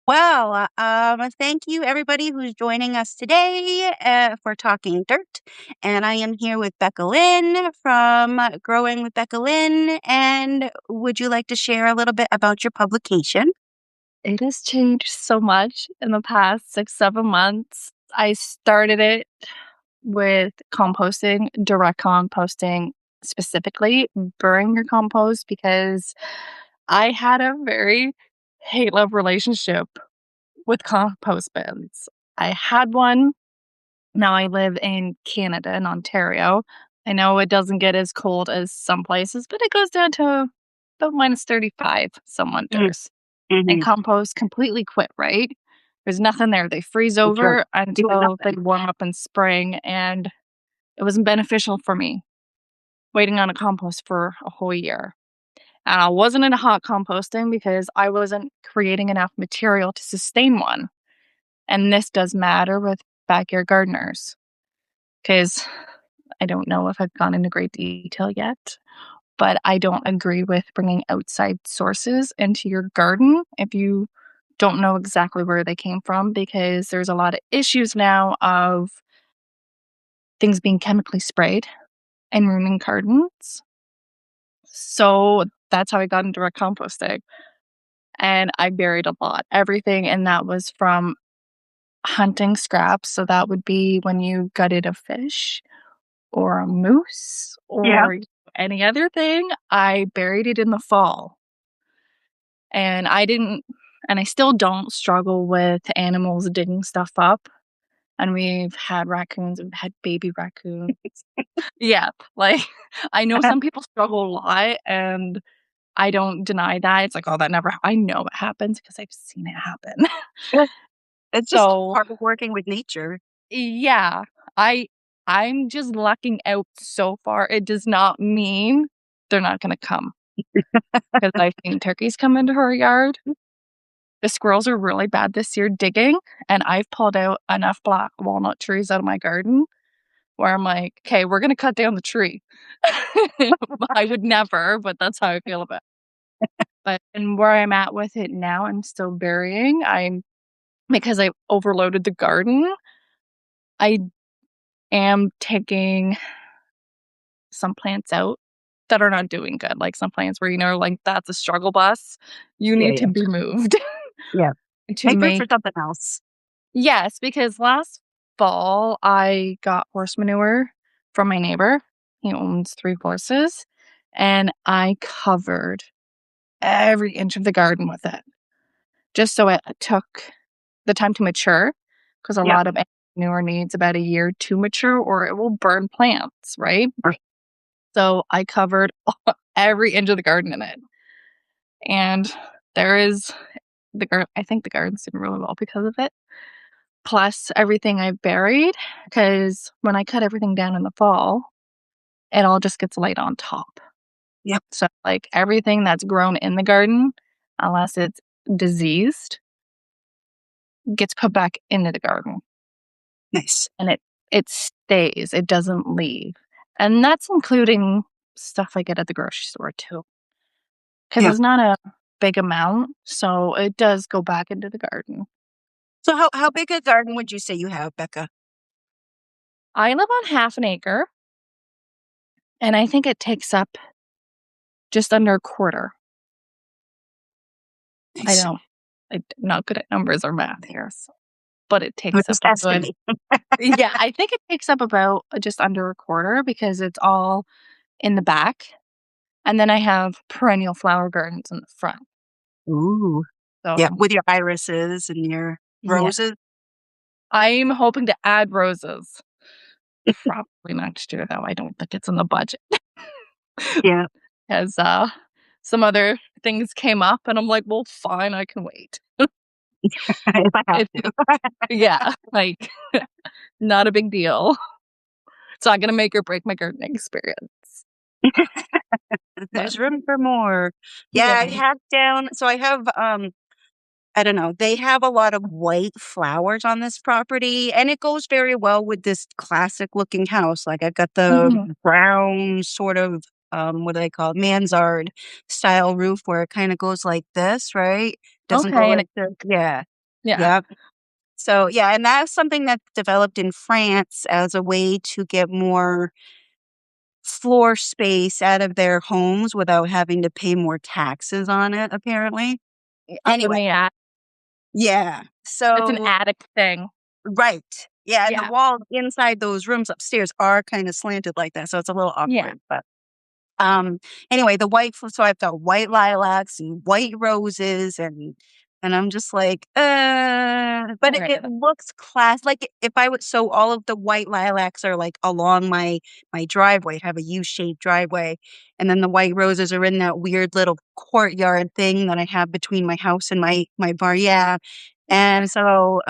Well, thank you everybody who's joining us today for Talking Dirt. And I am here with Becca Lynn from Growing with Becca Lynn. And would you like to share a little bit about your publication? It has changed so much in the past 6, 7 months. I started it with composting, direct composting, specifically burying your compost because I had a very hate-love relationship with compost bins. I had one. Now I live in Canada, in Ontario. I know it doesn't get as cold as some places, but it goes down to about -35 some winters. And Mm-hmm. compost completely quit, right? There's nothing there. They freeze Sure. over Do until they nothing. warm up in spring, and it wasn't beneficial for me waiting on a compost for a whole year. And I wasn't into hot composting because I wasn't creating enough material to sustain one. And this does matter with backyard gardeners because I don't know if I've gone into great detail yet, but I don't agree with bringing outside sources into your garden if you don't know exactly where they came from, because there's a lot of issues now of things being chemically sprayed and ruining gardens. So that's how I got into direct composting. And I buried a lot. Everything, and that was from hunting scraps. So that would be when you gutted a fish or a moose Yeah. or any other thing. I buried it in the fall. And I still don't struggle with animals digging stuff up. And we've had raccoons, we've had baby raccoons. Yeah, like, I know some people struggle a lot, and I don't deny that. It's like, "Oh, that never" I know it happens because 'cause I've seen it happen. It's just So, part of working with nature. yeah, I I'm just lucking out so far. It does not mean they're not gonna come, because 'cause I've seen turkeys come into our yard. The squirrels are really bad this year digging, and I've pulled out enough black walnut trees out of my garden where I'm like, "Okay, we're gonna cut down the tree." I would never, but that's how I feel about it. But and where I'm at with it now, I'm still burying. I'm Because I overloaded the garden, I am taking some plants out that are not doing good, like some plants where, like, that's a struggle bus. You Yeah, need to yeah, be moved yeah. to Make room for make. something else. Yes, because last fall, I got horse manure from my neighbor. He owns 3 horses, and I covered every inch of the garden with it, just so it took the time to mature. Because a Yeah. lot of manure needs about a year to mature or it will burn plants, right? Right. So I covered every inch of the garden in it, and there is I think the garden's doing really well because of it. Plus everything I've buried, because when I cut everything down in the fall, it all just gets laid on top. Yep. So, like, everything that's grown in the garden, unless it's diseased, gets put back into the garden, Nice. and it stays, it doesn't leave. And that's including stuff I get at the grocery store too, because Yeah. it's not a big amount, so it does go back into the garden. So how big a garden would you say you have, Becca? I live on half an acre, and I think it takes up just under a quarter. I Nice. don't I'm not good at numbers or math here, but it We're takes up just a good. estimating. Yeah, I think it takes up about just under a quarter because it's all in the back, and then I have perennial flower gardens in the front. Ooh. Yeah, So, with your irises and your yeah, roses. I'm hoping to add roses probably next year, though. I don't think it's in the budget Yeah. as, some other things came up, and I'm like, "Well, fine, I can wait." If I have It's to. Yeah, like, not a big deal. It's not gonna make or break my gardening experience, but There's room for more. Yeah, I yeah. have down so I have, I don't know, they have a lot of white flowers on this property, and it goes very well with this classic looking house. Like, I've got the Mhm. brown sort of, what do they call it, mansard style roof where it kinda goes like this, right? Doesn't go Okay, and like this. Yeah. Yeah. Yep. So, yeah, and that's something that's developed in France as a way to get more floor space out of their homes without having to pay more taxes on it, apparently. Up in Anyway, the attic. yeah. It's an So attic thing. right. Yeah, and the Yeah. walls inside those rooms upstairs are kinda slanted like that, so it's a little Yeah. awkward, but Um, anyway, the white so I've got white lilacs and white roses and I'm just like, but it Right. looks like if I would so all of the white lilacs are like along my driveway, I have a U-shaped driveway, and then the white roses are in that weird little courtyard thing that I have between my house and my bar, yeah. And so,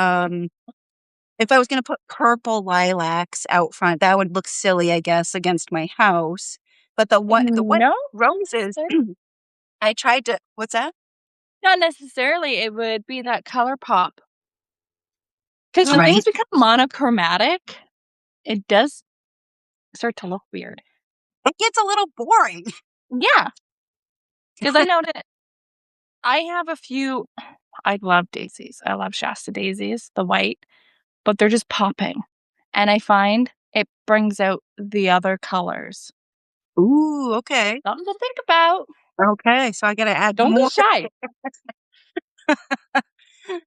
if I was gonna put purple lilacs out front, that would look silly, I guess, against my house, but the white No, roses, necessar I tried to what's that? not necessarily. It would be that color pop. Because when things Right. become monochromatic, it does start to look weird. It gets a little boring. Yeah, because I know that I have a few. I love daisies. I love Shasta daisies, the white, but they're just popping, and I find it brings out the other colors. Ooh, okay. Something to think about. Okay, so I gotta add Don't be more. shy.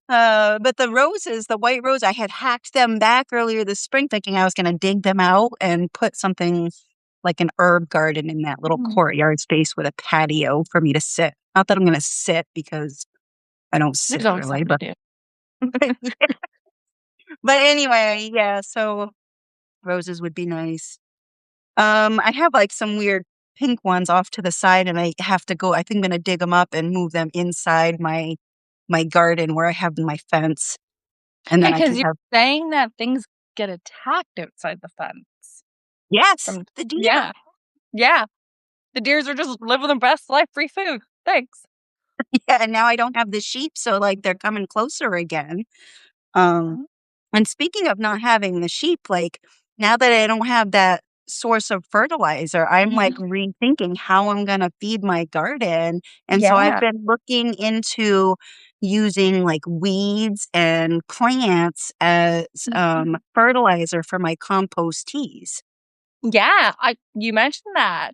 But the roses, the white rose, I had hacked them back earlier this spring thinking I was gonna dig them out and put something like an herb garden in that little Mhm. courtyard space with a patio for me to sit. Not that I'm gonna sit because I don't There's sit always really, something to but do. but anyway, yeah, so roses would be nice. I have, like, some weird pink ones off to the side, and I have to go I think I'm gonna dig them up and move them inside my garden where I have my fence, and Yeah, then I because can 'cause you're have saying that things get attacked outside the fence yes, from the deer. yeah, yeah. The deers are just living their best life, free food. Thanks. Yeah, and now I don't have the sheep, so, like, they're coming closer again. Um, Mhm. and speaking of not having the sheep, like, now that I don't have that source of fertilizer, I'm, like, Mhm. rethinking how I'm gonna feed my garden, and so I've Yeah. been looking into using, like, weeds and plants as, Mhm. fertilizer for my compost teas. Yeah, I you mentioned that.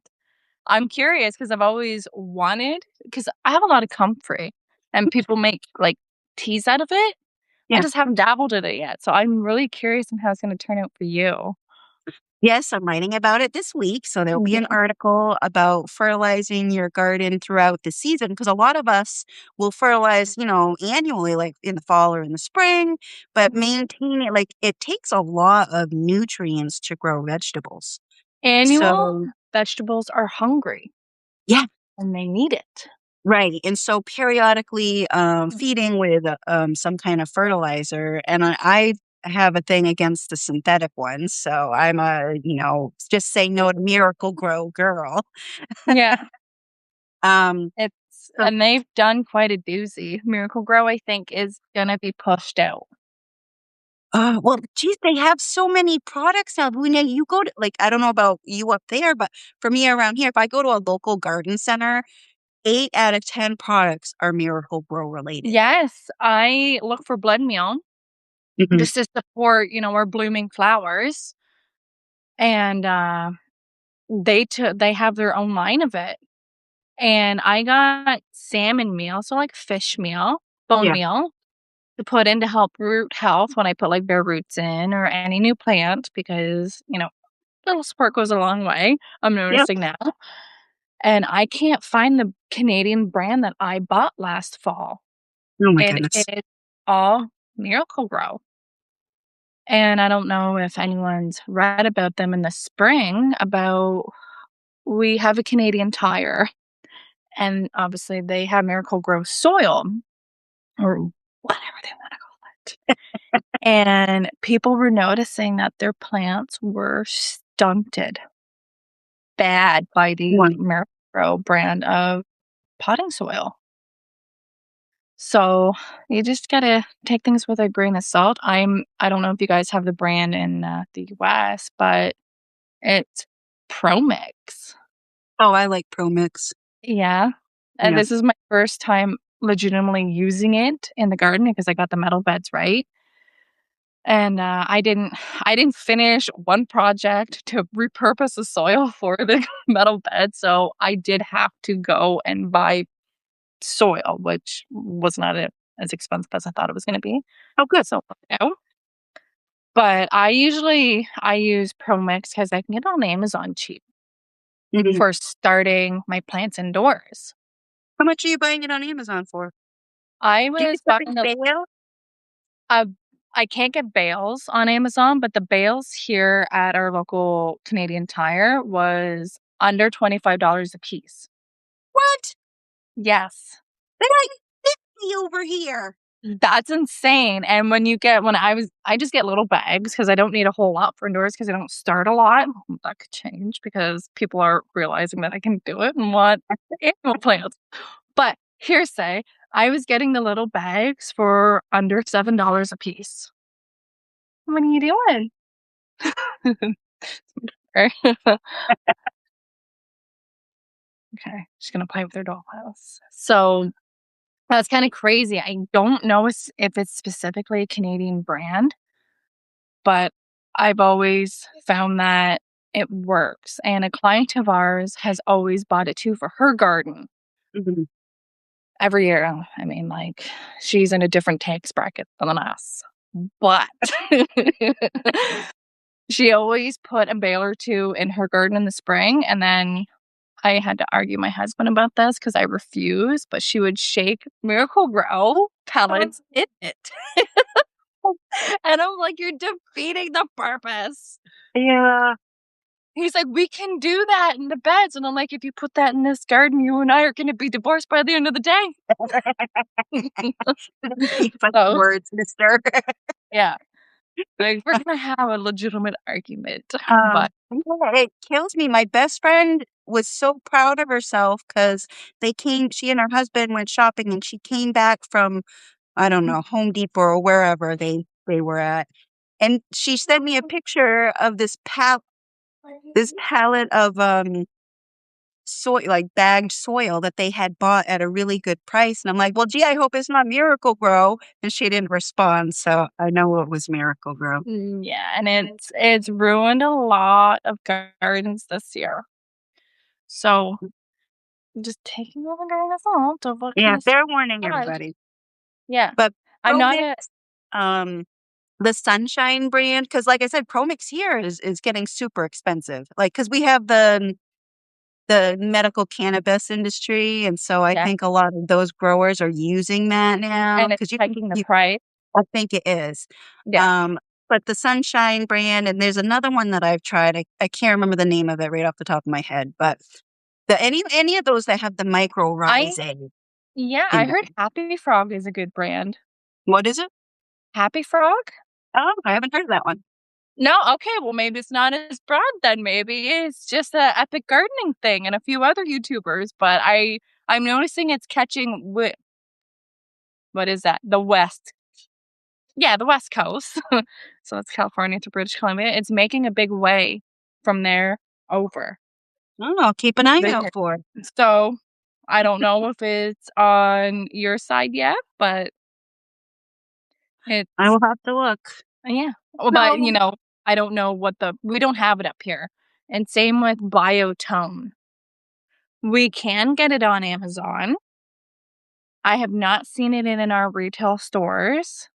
I'm curious because 'cause I've always wanted because I have a lot of comfrey, and people make, like, teas out of it. I Yeah. just haven't dabbled in it yet, so I'm really curious on how it's gonna turn out for you. Yes, I'm writing about it this week. So there'll be Yeah. an article about fertilizing your garden throughout the season because a lot of us will fertilize, annually, like in the fall or in the spring, but Mhm. maintaining like it takes a lot of nutrients to grow vegetables. Annual So, vegetables are hungry, yeah, and they need it. right. And so periodically Mhm. feeding with some kind of fertilizer. And I have a thing against the synthetic ones. So I'm just say no to Miracle Grow girl. Yeah. Um, It's so and they've done quite a doozy. Miracle Grow, I think, is gonna be pushed out. Well, geez, they have so many products now. When you go to like, I don't know about you up there, but for me around here, if I go to a local garden center, 8 out of 10 products are Miracle Grow related. Yes, I look for blood meal Mhm. just to support, our blooming flowers, and, they have their own line of it, and I got salmon meal, so, like, fish meal, bone Yeah. meal to put in to help root health when I put, like, bare roots in or any new plant because, little support goes a long way, I'm Yep. noticing now. And I can't find the Canadian brand that I bought last fall. Oh my It goodness. is all Miracle Grow. And I don't know if anyone's read about them in the spring about we have a Canadian Tire and obviously they have Miracle Grow soil or whatever they want to call it. And people were noticing that their plants were stunted bad by the One. Miracle Grow brand of potting soil. So, you just gotta take things with a grain of salt. I don't know if you guys have the brand in, the US, but it's ProMix. Oh, I like ProMix. Yeah, and Yeah. this is my first time legitimately using it in the garden because I got the metal beds right. And, I didn't finish one project to repurpose the soil for the metal bed, so I did have to go and buy soil, which was not as expensive as I thought it was gonna be. Oh, good. So, no. But I use ProMix because I can get it on Amazon cheap Mhm. for starting my plants indoors. How much are you buying it on Amazon for? I Do you was get the buying big bale? a I can't get bales on Amazon, but the bales here at our local Canadian Tire was under $25 a piece. What? Yes. They're like 50 over here. That's insane, and I just get little bags because I don't need a whole lot for indoors because I don't start a lot. That could change because people are realizing that I can do it and want animal plants. But hearsay, I was getting the little bags for under $7 a piece. What are you doing? Okay, she's gonna play with her dollhouse. So that's kind of crazy. I don't know if it's specifically a Canadian brand, but I've always found that it works. And a client of ours has always bought it too for her garden Mhm. every year. I mean, like, she's in a different tax bracket than us, but she always put a bale or two in her garden in the spring, and then I had to argue my husband about this because I refused, but she would shake Miracle Grow pellets in it. And I'm like, "You're defeating the purpose." Yeah. He's like, "We can do that in the beds." And I'm like, "If you put that in this garden, you and I are gonna be divorced by the end of the day." Funny So, words, mister. yeah, like, we're gonna have a legitimate argument, but Yeah, it kills me. My best friend was so proud of herself because she and her husband went shopping and she came back from, I don't know, Home Depot or wherever they were at. And she sent me a picture of this pallet of soil, like bagged soil that they had bought at a really good price. And I'm like, well, gee, I hope it's not Miracle Grow. And she didn't respond. So I know it was Miracle Grow. yeah, and it's ruined a lot of gardens this year. So, I'm just taking all the grain of salt of what Yeah, kind of fair warning, said. everybody. Yeah. But I'm not ProMix, a um, the Sunshine brand, because like I said, ProMix here is getting super expensive. Like, because we have the medical cannabis industry, and so I yeah, think a lot of those growers are using that now and it's because hiking the you price. I think it is. Yeah. Um, but the Sunshine brand, and there's another one that I've tried. I can't remember the name of it right off the top of my head, but any of those that have the micro I rising Yeah, I in heard Happy Frog is a good brand. what is it? Happy Frog? Oh, I haven't heard of that one. No? Okay, well, maybe it's not as broad then, maybe it's just a epic gardening thing and a few other YouTubers, but I'm noticing it's catching what is that? The West. Yeah, the West Coast. So that's California to British Columbia. It's making a big way from there over. Oh, I'll keep an eye out There. for it. So, I don't know if it's on your side yet, but I it's will have to look. yeah. Well, but, So I don't know what we don't have it up here. And same with Biotone. We can get it on Amazon. I have not seen it in our retail stores.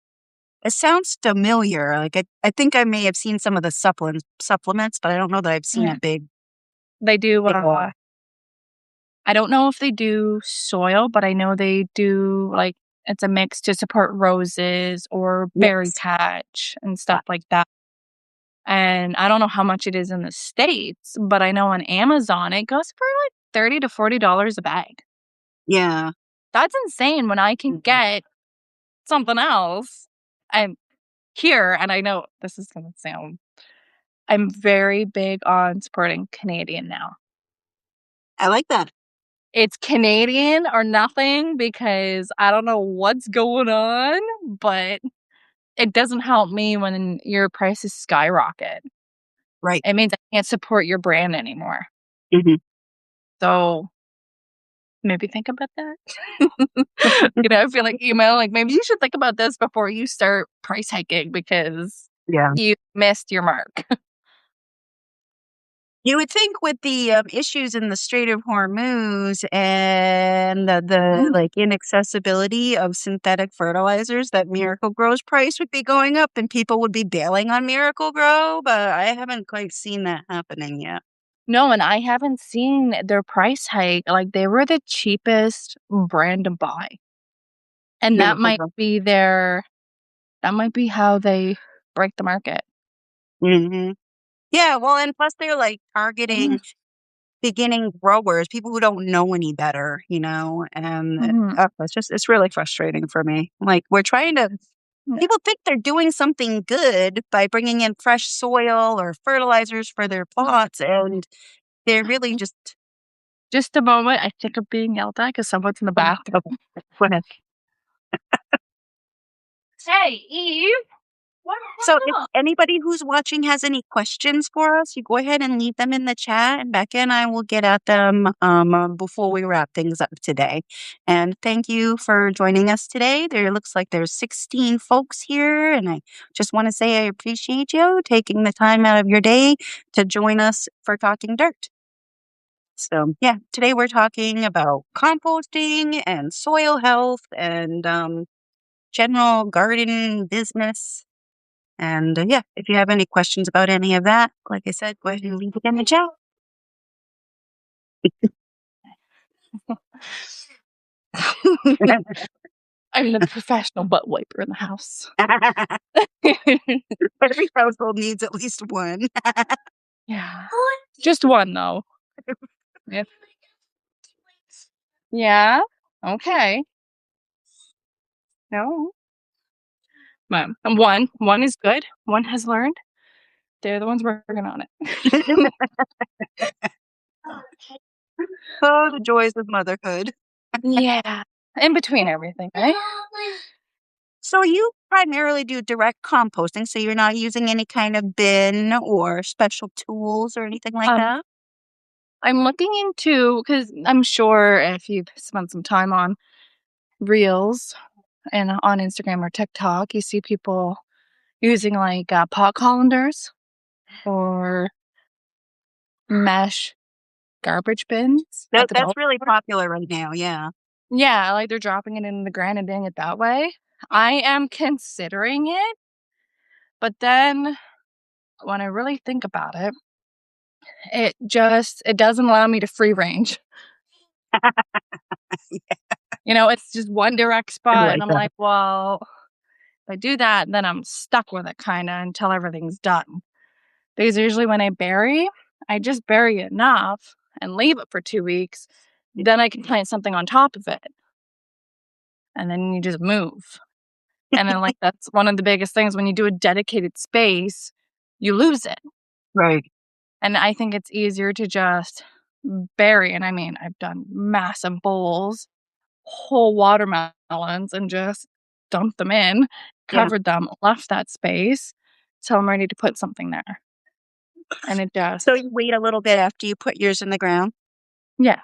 it sounds familiar. Like I think I may have seen some of the supplements, but I don't know that I've seen a Yeah. big They do, big one. I don't know if they do soil, but I know they do, like, it's a mix to support roses or berry Yes. patch and stuff like that. And I don't know how much it is in the States, but I know on Amazon it goes for like $30 to $40 a bag. Yeah. That's insane when I can Mhm. get something else. I'm here, and I know this is gonna sound I'm very big on supporting Canadian now. I like that. It's Canadian or nothing because I don't know what's going on, but it doesn't help me when your prices skyrocket. Right. It means I can't support your brand anymore. Mhm. So maybe think about that. I feel like email, like, maybe you should think about this before you start price hiking because Yeah. you missed your mark. You would think with the, issues in the Strait of Hormuz and the, Mm. like, inaccessibility of synthetic fertilizers that Miracle Grow's price would be going up and people would be bailing on Miracle Grow, but I haven't quite seen that happening yet. No, and I haven't seen their price hike. Like, they were the cheapest brand to buy, and Miracle Grow. that might be how they break the market. Mhm. Yeah, well, and plus they're, like, Mhm, targeting beginning growers, people who don't know any better, and, mhm. it's really frustrating for me. Like, we're trying to Yeah. people think they're doing something good by bringing in fresh soil or fertilizers for their plots, and they're really just Just a moment, I think I'm being yelled at because someone's in the bathroom. okay, go ahead. Hey, Eve, what So if the anybody who's watching has any questions for us, you go ahead and leave them in the chat, and Becca and I will get at them before we wrap things up today. And thank you for joining us today. There looks like there's 16 folks here, and I just want to say I appreciate you taking the time out of your day to join us for Talking Dirt. So, yeah, today we're talking about composting and soil health and general garden business. And yeah, if you have any questions about any of that, like I said, go ahead and leave it in the chat. I'm the professional butt wiper in the house. Every household needs at least one. Yeah. Just one, though. If Yeah? Okay. No. One is good. One has learned. They're the ones working on it. Oh, the joys of motherhood. Yeah. In between everything, right? So you primarily do direct composting, so you're not using any kind of bin or special tools or anything like Um, that? I'm looking into because I'm sure if you've spent some time on Reels and on Instagram or TikTok, you see people using like pot colanders or mesh garbage bins at the That's dollar really store. popular right now, yeah. Yeah, like they're dropping it in the ground and doing it that way. I am considering it, but then when I really think about it, it doesn't allow me to free range. It's just one direct I spot, and like I'm that. like, well, if I do that, then I'm stuck with it kinda until everything's done. Because usually when I just bury it enough and leave it for 2 weeks, then I can plant something on top of it, and then you just move. And then, like, that's one of the biggest things when you do a dedicated space, you lose it. Right. And I think it's easier to just bury, and I mean, I've done massive bowls, whole watermelons, and just dumped them in, Yeah. covered them, left that space till I'm ready to put something there. And it So just you wait a little bit after you put yours in the ground? Yeah,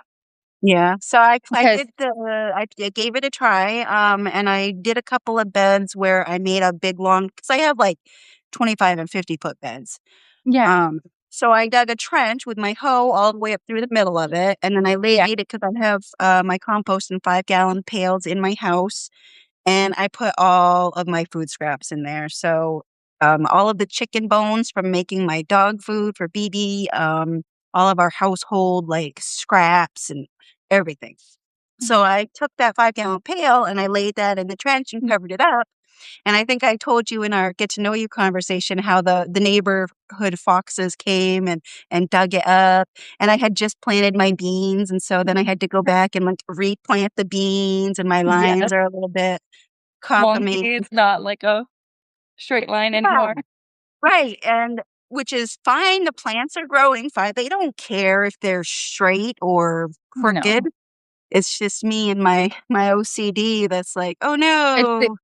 Yeah. So I because did I gave it a try, and I did a couple of beds where I made a big long because I have like 25 and 50-foot beds. yeah, Um, so I dug a trench with my hoe all the way up through the middle of it, and then I laid yeah, it because I have my compost in 5-gallon pails in my house, and I put all of my food scraps in there. So, all of the chicken bones from making my dog food for BB, all of our household, like, scraps and everything. So mhm, I took that 5-gallon pail and I laid that in the trench and mm, covered it up, and I think I told you in our get to know you conversation how the neighborhood foxes came and dug it up, and I had just planted my beans, and so then I had to go back and, like, replant the beans, and my lines yes, are a little bit wonky, cockamamie. it's not like a straight line Yeah, anymore. right, and which is fine, the plants are growing fine, they don't care if they're straight or crooked. No, It's just me and my OCD that's like, "Oh, it's the no."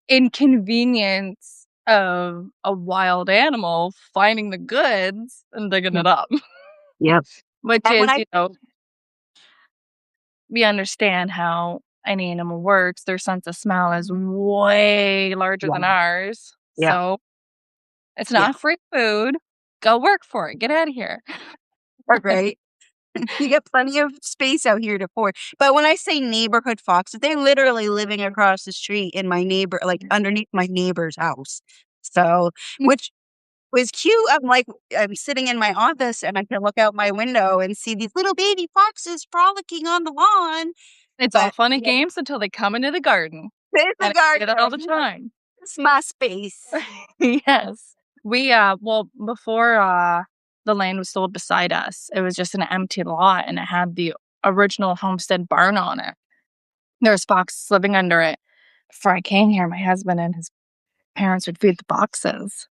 inconvenience of a wild animal finding the goods and digging Yeah, it up, yep. which And when is, I we understand how any animal works. Their sense of smell is way larger Yeah. than ours. Yeah. So it's Yeah. not free food. Go work for it. Get out of here. Right. You get plenty of space out here to pour. But when I say neighborhood foxes, they're literally living across the street in my neighbor, like underneath my neighbor's house. So, which was cute. I'm like, I'm sitting in my office and I can look out my window and see these little baby foxes frolicking on the lawn. It's all But fun and you know, games until they come into the garden. there's the And I say that all the garden. time. It's my space. Yes. We, well, before, the land was sold beside us, it was just an empty lot, and it had the original homestead barn on it. There was foxes living under it. Before I came here, my husband and his parents would feed the foxes.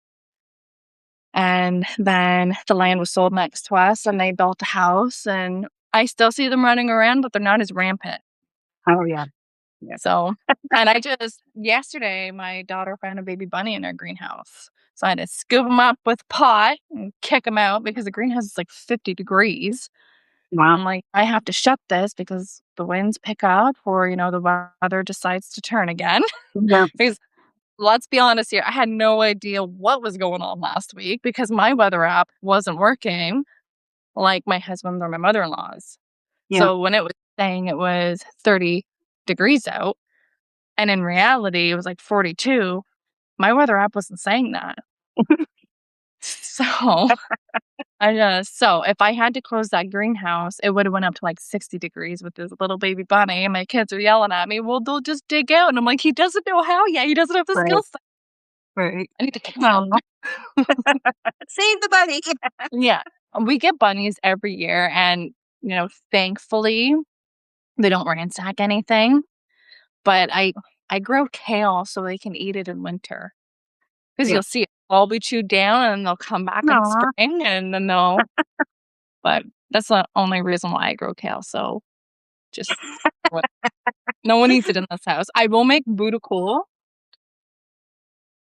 And then the land was sold next to us, and they built a house, and I still see them running around, but they're not as rampant. Oh, yeah. Yeah. So, and I just yesterday, my daughter found a baby bunny in our greenhouse. So I had to scoop him up with a pot and kick him out because the greenhouse is like 50 degrees. Wow. I'm like, I have to shut this because the winds pick up or, the weather decides to turn again. Yeah. Because let's be honest here, I had no idea what was going on last week because my weather app wasn't working like my husband or my mother in law's. Yeah. So when it was saying it was 30 degrees out, and in reality, it was like 42. My weather app wasn't saying that. So so if I had to close that greenhouse, it would have went up to like 60 degrees with this little baby bunny, and my kids are yelling at me, "Well, they'll just dig out." And I'm like, "He doesn't know how yet. He doesn't have the Right. skill set. Right. I need to kick him out." Oh, save the bunny. Yeah. We get bunnies every year, and, thankfully, they don't ransack anything, but I grow kale so they can eat it in winter. 'Cause Yeah. you'll see it all be chewed down, and they'll come back in Aw. spring, and then but that's the only reason why I grow kale, so just what no one eats it in this house. I will make Budakul.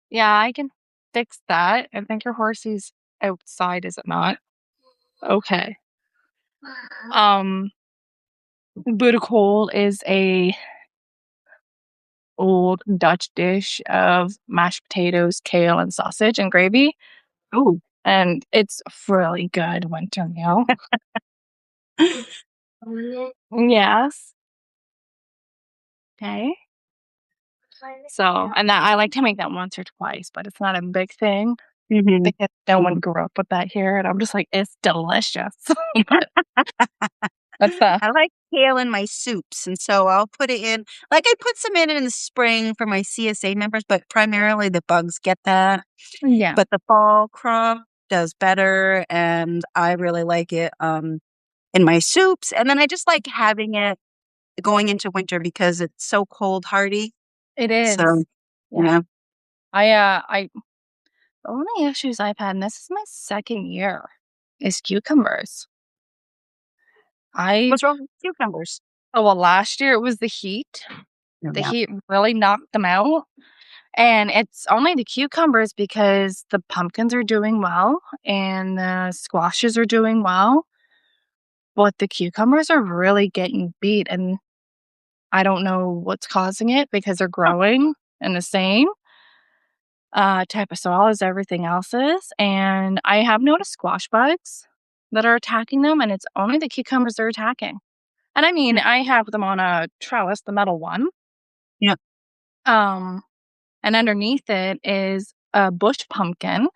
Yeah, I can fix that. I think your horsey's outside, is it not? Okay. Um, Budakul is a old Dutch dish of mashed potatoes, kale, and sausage and gravy, Ooh. and it's really good winter meal. Yes. Okay. So, and that I like to make that once or twice, but it's not a big thing Mhm. because no one grew up with that here, and I'm just like, "It's delicious." But that's the I like kale in my soups, and so I'll put it in like, I put some in the spring for my CSA members, but primarily the bugs get that. yeah, But the fall crop does better, and I really like it, in my soups, and then I just like having it going into winter because it's so cold hardy. it is. So, Yeah. yeah. I the only issues I've had, and this is my 2nd year, is cucumbers. I What's wrong with cucumbers? Oh, well, last year it was the heat. Oh, The yeah. heat really knocked them out, and it's only the cucumbers because the pumpkins are doing well and the squashes are doing well. But the cucumbers are really getting beat, and I don't know what's causing it because they're Huh, growing in the same, type of soil as everything else is, and I have noticed squash bugs that are attacking them, and it's only the cucumbers they're attacking. And I mean, hmm, I have them on a trellis, the metal one, yeah. um, and underneath it is a bush pumpkin,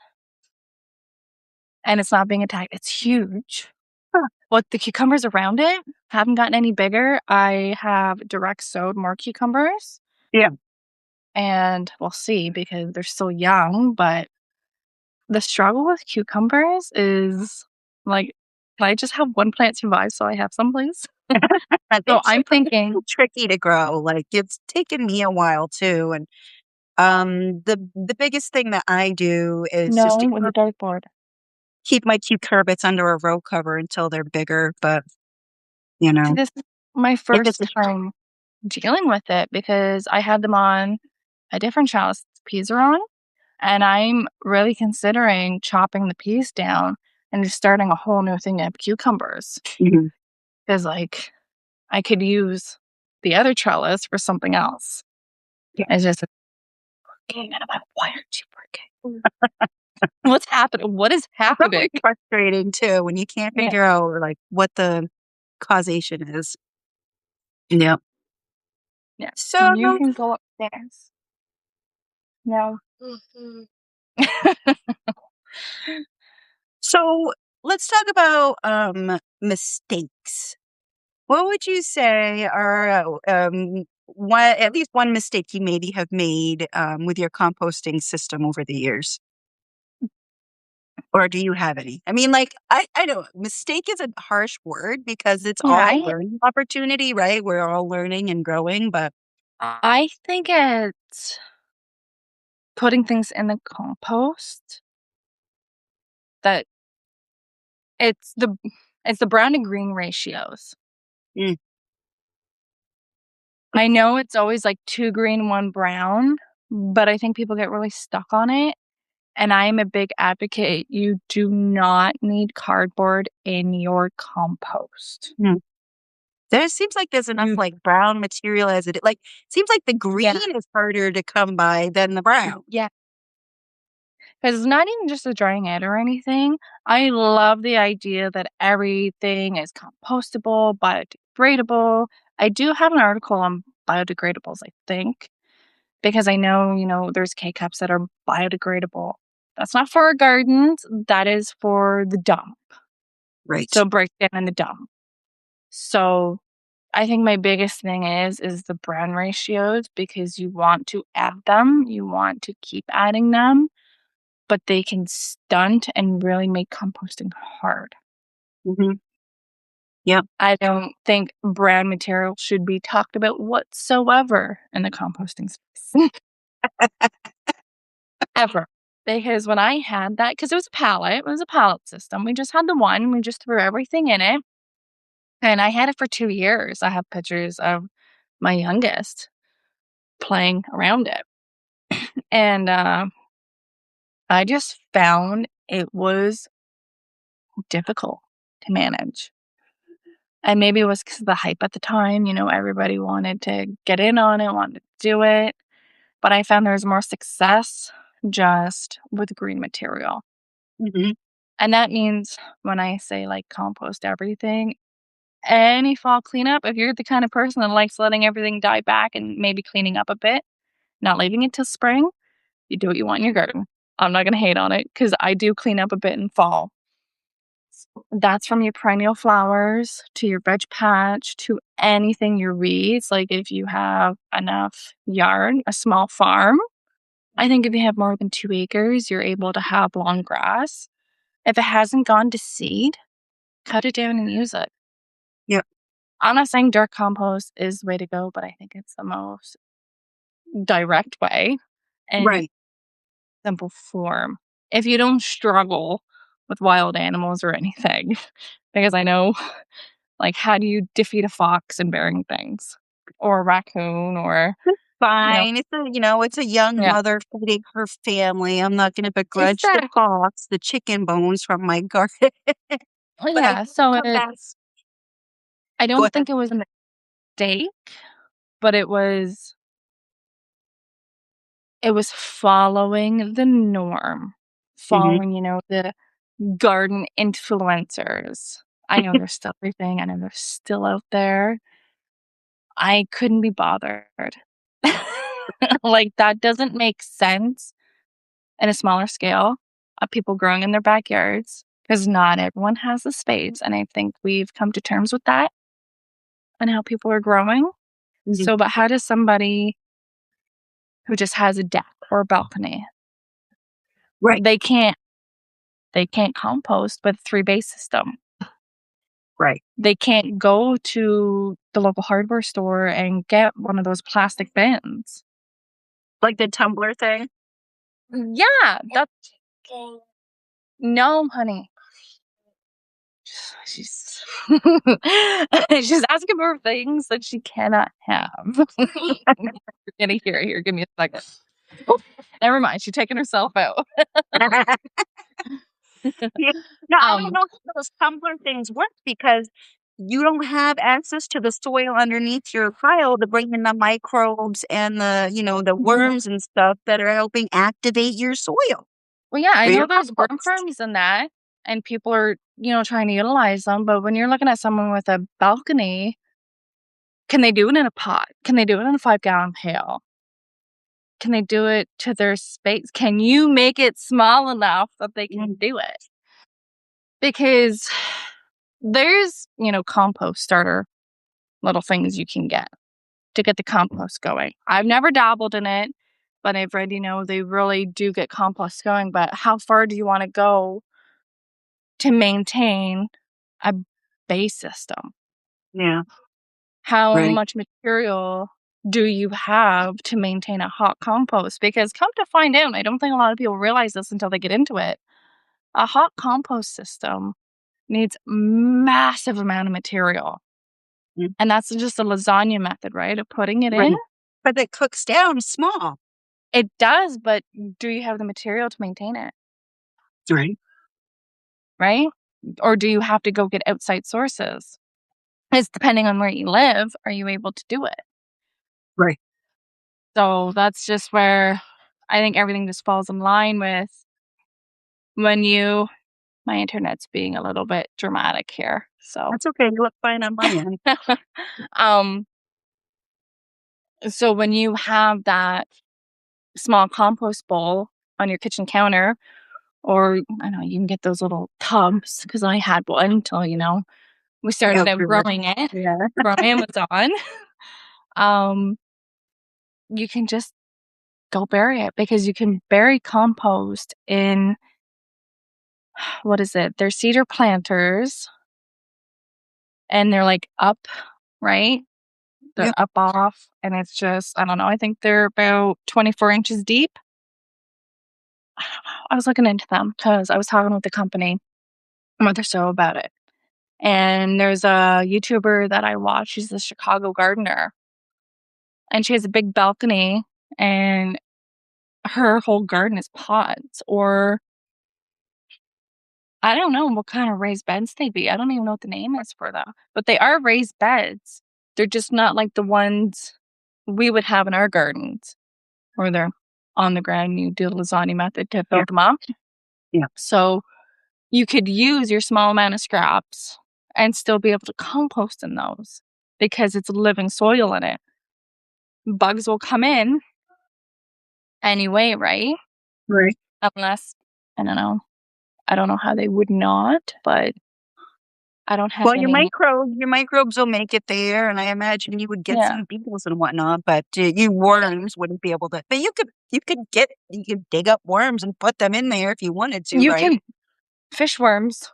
and it's not being attacked. It's huge. Huh, But the cucumbers around it haven't gotten any bigger. I have direct sowed more cucumbers, yeah. and we'll see because they're still young. But the struggle with cucumbers is like, I just have one plant survive, so I have some, please. They're So I'm thinking, tricky to grow, like, it's taken me a while too, and, the biggest thing that I do is just no, to with the dartboard. keep my cucurbits under a row cover until they're bigger, but, you See, know, this is my it just first time dealing with it because I had them on a different chalice peas are on, and I'm really considering chopping the peas down and just starting a whole new thing of cucumbers mhm, because, like, I could use the other trellis for something else. Yeah. It's just, okay, Annabelle, why aren't you working? What's happening? What is It's happening? always frustrating too when you can't Yeah. figure out like what the causation is. Yeah. Yeah. So You can go upstairs. No. so let's talk about mistakes. What would you say are one at least one mistake you maybe have made with your composting system over the years? Or do you have any? I mean, like, I know mistake is a harsh word because it's Yeah, all learning opportunity, right? We're all learning and growing, but I think it's putting things in the compost that it's the it's the brown to green ratios. mm, I know it's always like 2 green, 1 brown, but I think people get really stuck on it, and I am a big advocate. You do not need cardboard in your compost. mm. There seems like there's enough You like brown material as it like seems like the Yeah, green is harder to come by than the brown. yeah. 'Cause it's not even just the drying out or anything. I love the idea that everything is compostable, biodegradable. I do have an article on biodegradables, I think, because I know, there's K-cups that are biodegradable. That's not for our gardens, that is for the dump. Right. So break down in the dump. So I think my biggest thing is the brown ratios because you want to add them, you want to keep adding them, but they can stunt and really make composting hard. Hmm. Yep. I don't think brown material should be talked about whatsoever in the composting space. Ever. Because when I had that, because it was a pallet system. We just had the one, we just threw everything in it. And I had it for 2 years. I have pictures of my youngest playing around it. And I just found it was difficult to manage. And maybe it was because of the hype at the time, everybody wanted to get in on it, wanted to do it, but I found there was more success just with green material. Hmm. And that means when I say, like, compost everything, any fall cleanup, if you're the kind of person that likes letting everything die back and maybe cleaning up a bit, not leaving it till spring, you do what you want in your garden. I'm not gonna hate on it because I do clean up a bit in fall. That's from your perennial flowers to your veg patch to anything your weeds. Like if you have enough yard, a small farm, I think if you have more than 2 acres, you're able to have long grass. If it hasn't gone to seed, cut it down and use it. Yep. I'm not saying dirt compost is the way to go, but I think it's the most direct way and Right. simple form. If you don't struggle with wild animals or anything, because I know, like, how do you defeat a fox in bearing things? Or a raccoon or, you know Fine. It's a young Yeah, mother feeding her family. I'm not going to begrudge the exactly. fox, the chicken bones from my garden. But I Yeah, do so come back. I Go don't ahead. think it was a mistake, but it was following the norm, Hmm. following, the garden influencers. I know they're still everything. I know they're still out there. I couldn't be bothered. Like, that doesn't make sense in a smaller scale of people growing in their backyards because not everyone has the space. And I think we've come to terms with that and how people are growing. Hmm. So, but how does somebody who just has a deck or a balcony, Right. they can't compost with 3 base system. Right. They can't go to the local hardware store and get one of those plastic bins. Like the tumbler thing. Yeah, that's no, honey. She's she's asking for things that she cannot have. You're gonna hear it here. Give me a second. Oh, never mind. She's taking herself out. Yeah. No, I don't Um, know how those tumbler things work because you don't have access to the soil underneath your pile to bring in the microbes and the, the worms and stuff that are helping activate your soil Well, yeah, I or know your there's worm compost. farms and that, and people are, trying to utilize them, but when you're looking at someone with a balcony, can they do it in a pot? Can they do it in a 5-gallon pail? Can they do it to their space? Can you make it small enough that they can Mm, do it? Because there's, compost starter little things you can get to get the compost going. I've never dabbled in it, but I've read, they really do get compost going. But how far do you want to go to maintain a base system? yeah, How right. much material do you have to maintain a hot compost? Because come to find out, I don't think a lot of people realize this until they get into it. A hot compost system needs massive amount of material. Mm, And that's just a lasagna method, right? Of putting it in. right. But it cooks down small. It does, but do you have the material to maintain it, Right. right? Or do you have to go get outside sources? It's depending on where you live, are you able to do it? Right. So that's just where I think everything just falls in line with when you my internet's being a little bit dramatic here. So That's okay. You look fine on my end. um so when you have that small compost bowl on your kitchen counter, or I don't know, you can get those little tubs because I had one until, we started out Outdoor. growing it Yeah. from Amazon. Um, you can just go bury it because you can bury compost in what is it? They're cedar planters and they're like up, right? They're Yep. up off and it's just, I don't know, I think they're about 24 inches deep. I don't know. I was looking into them because I was talking with the company a month or so about it. And there's a YouTuber that I watch. She's the Chicago gardener and she has a big balcony and her whole garden is pods or I don't know what kind of raised beds they'd be. I don't even know what the name is for them, but they are raised beds. They're just not like the ones we would have in our gardens where they're on the ground. You do the lasagna method to Yeah. build them up. Yeah. So you could use your small amount of scraps and still be able to compost in those because it's living soil in it. Bugs will come in anyway, right? Right. Unless, I don't know. I don't know how they would not, but I don't have Well, any. your microbes will make it there, and I imagine you would get Yeah. some beetles and whatnot, but you worms wouldn't be able to. But you could dig up worms and put them in there if you wanted to, You right? can fish worms.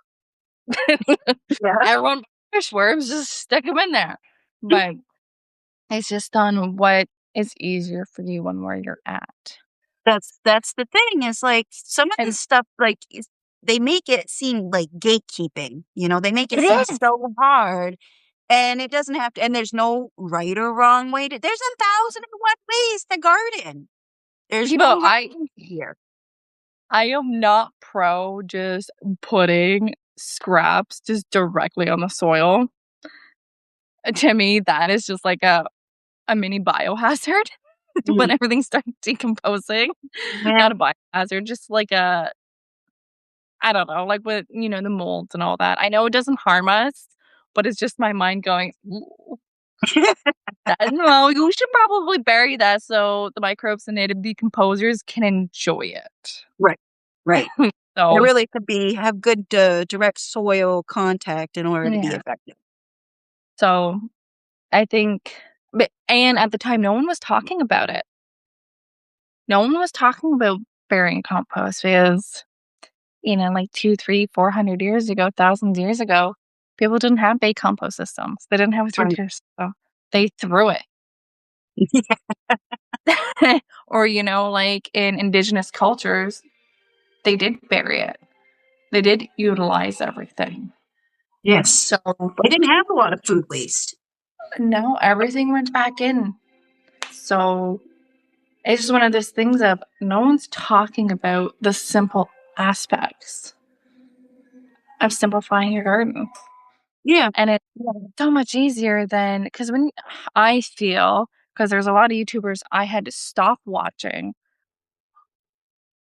Yeah. Everyone fish worms, just stick them in there. But it's just on what is easier for you and where you're at. That's the thing. Is like some of And this stuff, like they make it seem like gatekeeping. They make it it seem is. so hard, and it doesn't have to. And there's no right or wrong way to. There's 1,001 ways to garden. There's People, no I right here. I am not pro just putting scraps just directly on the soil. To me, that is just like a mini biohazard when Mm, everything starts decomposing. yeah. Not a biohazard, just like a I don't know, like with, the molds and all that. I know it doesn't harm us, but it's just my mind going, "Ooh, no, you should probably bury that so the microbes and native decomposers can enjoy it." Right. Right. It So, really could have good direct soil contact in order to be yeah. effective. So, I think and at the time, no one was talking about it. No one was talking about burying compost because, like 2, 3, 400 years ago, thousands of years ago, people didn't have big compost systems. They didn't have a Right. 3-tier system. They threw it. Or, like in indigenous cultures, they did bury it. They did utilize everything. Yes. So, They didn't have a lot of food waste. no, everything went back in. So, it's just one of those things of no one's talking about the simple aspects of simplifying your garden. Yeah. And it's Yeah. so much easier than because when I feel because there's a lot of YouTubers I had to stop watching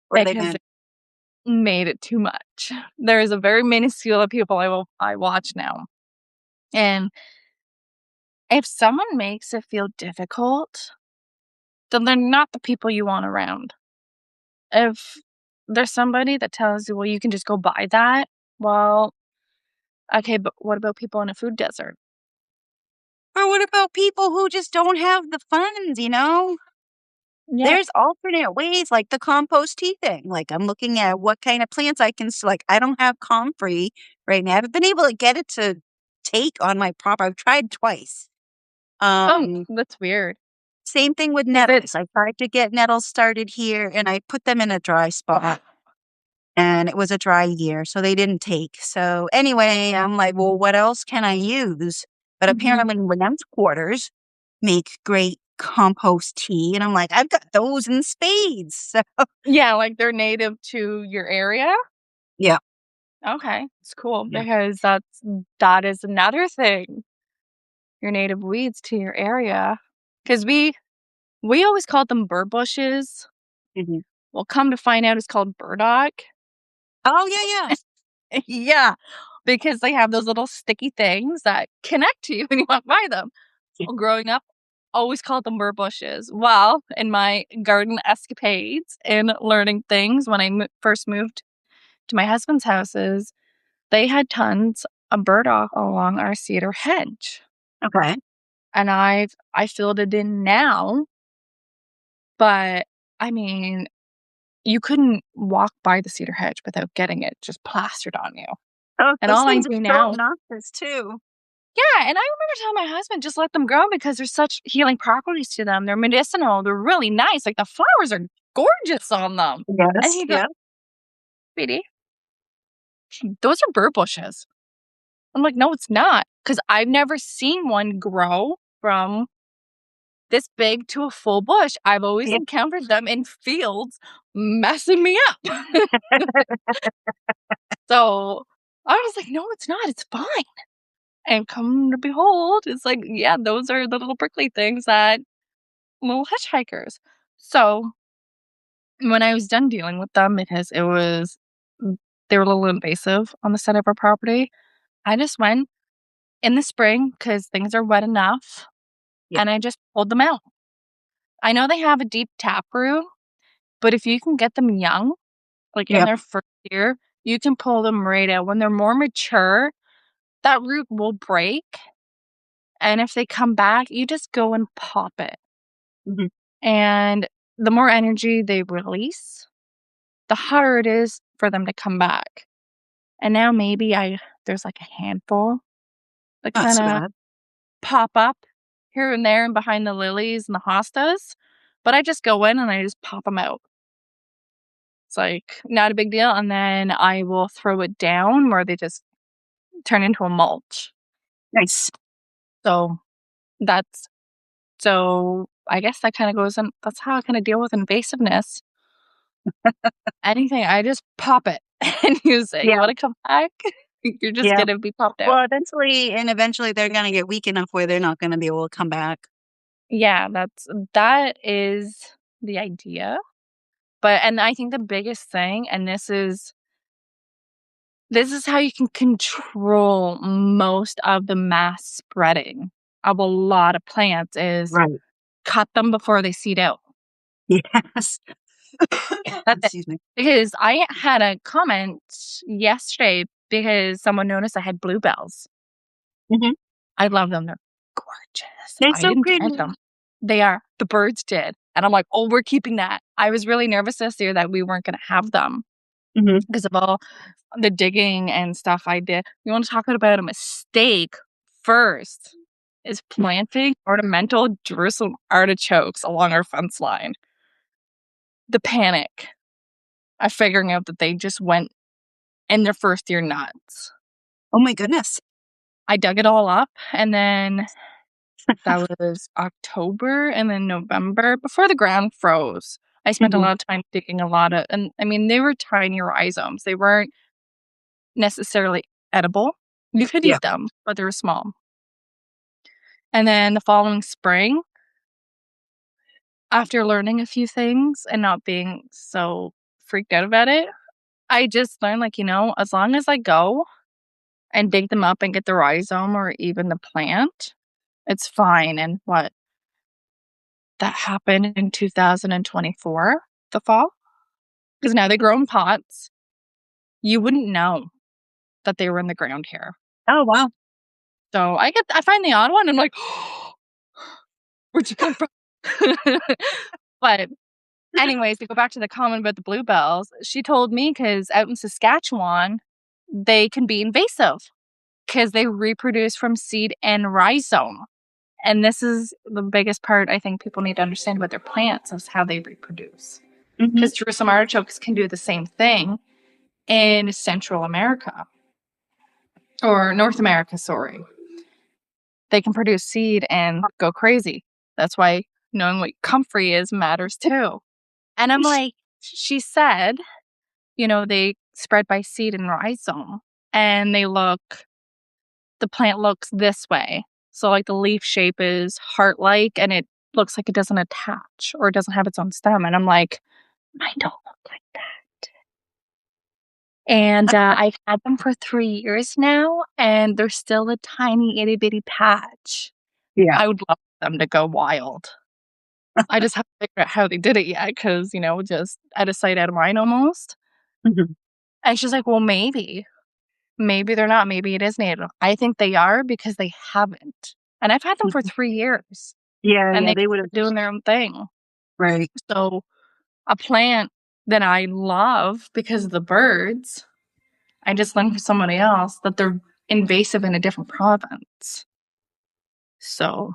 What are they because been? it made it too much. There is a very minuscule of people I watch now. And if someone makes it feel difficult, then they're not the people you want around. If there's somebody that tells you, "Well, you can just go buy that," well, okay, but what about people in a food desert? Or what about people who just don't have the funds, you know? Yeah. There's alternate ways, like the compost tea thing. Like, I'm looking at what kind of plants I can like, I don't have comfrey right now. I haven't been able to get it to take on my prop. I've tried twice. Oh, Um, that's weird. Same thing with Is it nettles. I tried to get nettles started here, and I put them in a dry spot, and it was a dry year, so they didn't take. So, anyway, I'm like, "Well, what else can I use?" But Mhm. apparently Ren's quarters make great compost tea, and I'm like, "I've got those in spades." So Yeah, like they're native to your area? yeah, Okay, it's cool yeah. because that is another thing, your native weeds to your area. Because we always called them burr bushes. Mhm. Well, come to find out it's called burdock. Oh, yeah, yeah. Yeah, because they have those little sticky things that connect to you when you walk by them. Yeah. Well, growing up, always called them burr bushes. Well, in my garden escapades and learning things when I first moved to my husband's houses, they had tons of burdock along our cedar hedge. Okay. And I filled it in now, but I mean, you couldn't walk by the cedar hedge without getting it just plastered on you. Oh, And those all I things are do so now obnoxious too. yeah, and I remember telling my husband, "Just let them grow because there's such healing properties to them. They're medicinal, they're really nice, like, the flowers are gorgeous on them." And Yes, he goes, yeah. "Sweetie, those are burr bushes." I'm like, "No, it's not, because 'cause I've never seen one grow from this big to a full bush. I've always Yeah. encountered them in fields messing me up." So, I was like, "No, it's not, it's fine." And come to behold, it's like, yeah, those are the little prickly things that little hitchhikers. So, when I was done dealing with them because they were a little invasive on the side of our property, I just went in the spring because things are wet enough, Yeah. and I just pulled them out. I know they have a deep taproot, but if you can get them young, like in Yep. their first year, you can pull them right out. When they're more mature, that root will break, and if they come back, you just go and pop it. Mhm. And the more energy they release, the harder it is for them to come back. And now maybe I there's like a handful that Not so kinda bad. pop up here and there and behind the lilies and the hostas, but I just go in and I just pop them out. It's like, not a big deal, and then I will throw it down where they just turn into a mulch. Nice. So, that's so I guess that kinda goes in that's how I kinda deal with invasiveness. Anything, I just pop it and use it. You Yeah, wanna come back? You're just yeah. gonna be popped out. Well, eventually they're gonna get weak enough where they're not gonna be able to come back. Yeah, that is the idea. But and I think the biggest thing, and this is how you can control most of the mass spreading of a lot of plants is Right. cut them before they seed out. Yes. That's it. Excuse me. Because I had a comment yesterday because someone noticed I had bluebells. Mhm. I love them. They're gorgeous. They're I so didn't pretty. plant them. They are. The birds did. And I'm like, "Oh, we're keeping that." I was really nervous this year that we weren't gonna have them Mhm. because of all the digging and stuff I did. You wanna talk about a mistake first is planting ornamental Jerusalem artichokes along our fence line. The panic of figuring out that they just went in their first year nuts. Oh my goodness. I dug it all up, and then that was October, and then November, before the ground froze. I spent a Mhm. lot of time digging a lot of and I mean, they were tiny rhizomes. They weren't necessarily edible, You could Yeah. eat them, but they were small. And then the following spring, after learning a few things and not being so freaked out about it, I just learned, like, as long as I go and dig them up and get the rhizome or even the plant, it's fine. And that happened in 2024, the fall, because now they grow in pots. You wouldn't know that they were in the ground here. Oh, wow. So I find the odd one. I'm like, where'd you come from? But anyways, to go back to the comment about the bluebells, she told me because out in Saskatchewan, they can be invasive because they reproduce from seed and rhizome. And this is the biggest part I think people need to understand about their plants is how they reproduce. Hmm. Because Jerusalem artichokes can do the same thing in Central America or North America, sorry. They can produce seed and go crazy. That's why knowing what comfrey is matters too. And I'm like, she said, they spread by seed and rhizome and the plant looks this way. So like the leaf shape is heart-like and it looks like it doesn't attach or it doesn't have its own stem. And I'm like, mine don't look like that. And I've had them for 3 years now and they're still a tiny itty bitty patch. Yeah. I would love them to go wild. I just haven't figured out how they did it yet because, just out of sight, out of mind almost. Mhm. And she's like, well, maybe. Maybe they're not. Maybe it is native. I think they are because they haven't. And I've had them for 3 years Yeah, and yeah, they've they would have. been doing their own thing. Right. So a plant that I love because of the birds, I just learned from somebody else that they're invasive in a different province. So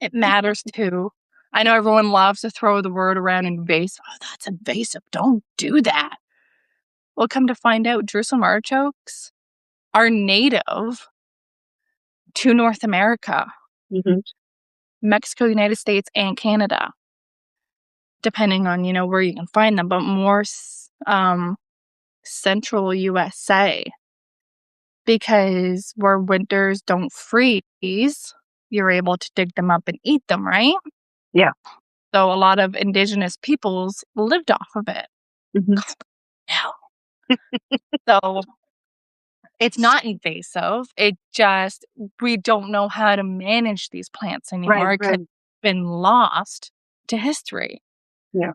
it matters too. I know everyone loves to throw the word around invasive. Oh, that's invasive. Don't do that. Well, come to find out, Jerusalem artichokes are native to North America, Hmm. Mexico, United States, and Canada, depending on, where you can find them, but more central USA because where winters don't freeze, you're able to dig them up and eat them, right? Yeah. So a lot of indigenous peoples lived off of it. Hmm. Now, so it's not invasive. It just, we don't know how to manage these plants Right, anymore because right. it's been lost to history. Yeah.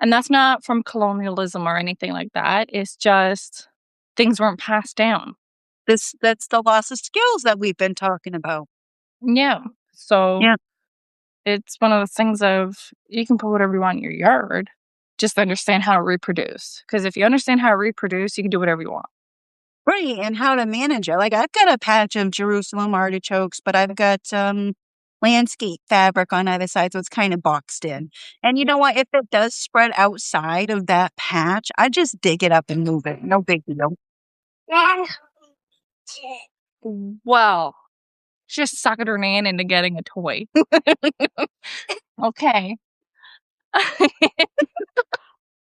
And that's not from colonialism or anything like that. It's just things weren't passed down. That's the loss of skills that we've been talking about. Yeah. So Yeah. it's one of those things of you can put whatever you want in your yard, just understand how to reproduce. Because if you understand how to reproduce, you can do whatever you want. Right, and how to manage it. Like, I've got a patch of Jerusalem artichokes, but I've got, landscape fabric on either side, so it's kinda boxed in. And you know what? If it does spread outside of that patch, I just dig it up and move it. No big deal. Well, just suckered her nan into getting a toy. Okay.